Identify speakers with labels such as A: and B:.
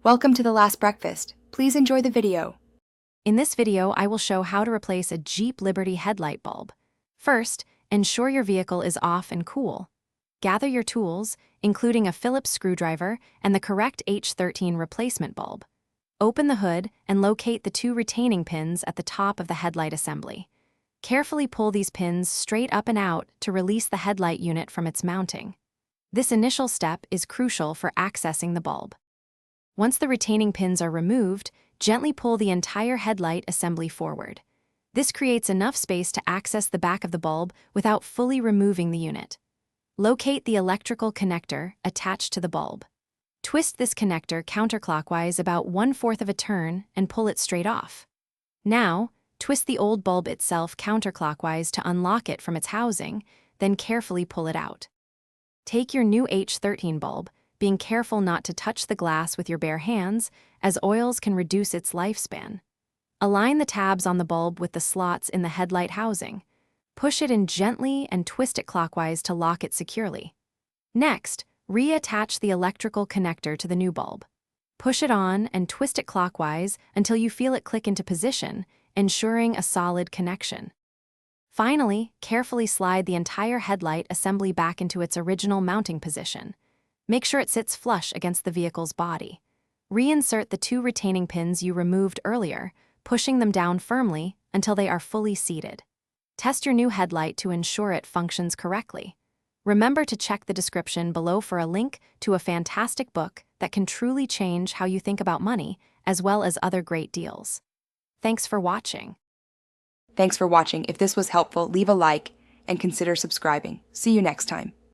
A: Welcome to The Last Breakfast. Please enjoy the video.
B: In this video, I will show how to replace a Jeep Liberty headlight bulb. First, ensure your vehicle is off and cool. Gather your tools, including a Phillips screwdriver and the correct H13 replacement bulb. Open the hood and locate the two retaining pins at the top of the headlight assembly. Carefully pull these pins straight up and out to release the headlight unit from its mounting. This initial step is crucial for accessing the bulb. Once the retaining pins are removed, gently pull the entire headlight assembly forward. This creates enough space to access the back of the bulb without fully removing the unit. Locate the electrical connector attached to the bulb. Twist this connector counterclockwise about 1/4 of a turn and pull it straight off. Now, twist the old bulb itself counterclockwise to unlock it from its housing, then carefully pull it out. Take your new H13 bulb, being careful not to touch the glass with your bare hands, as oils can reduce its lifespan. Align the tabs on the bulb with the slots in the headlight housing. Push it in gently and twist it clockwise to lock it securely. Next, reattach the electrical connector to the new bulb. Push it on and twist it clockwise until you feel it click into position, ensuring a solid connection. Finally, carefully slide the entire headlight assembly back into its original mounting position. Make sure it sits flush against the vehicle's body. Reinsert the two retaining pins you removed earlier, pushing them down firmly until they are fully seated. Test your new headlight to ensure it functions correctly. Remember to check the description below for a link to a fantastic book that can truly change how you think about money, as well as other great deals. Thanks for watching.
A: Thanks for watching. If this was helpful, leave a like and consider subscribing. See you next time.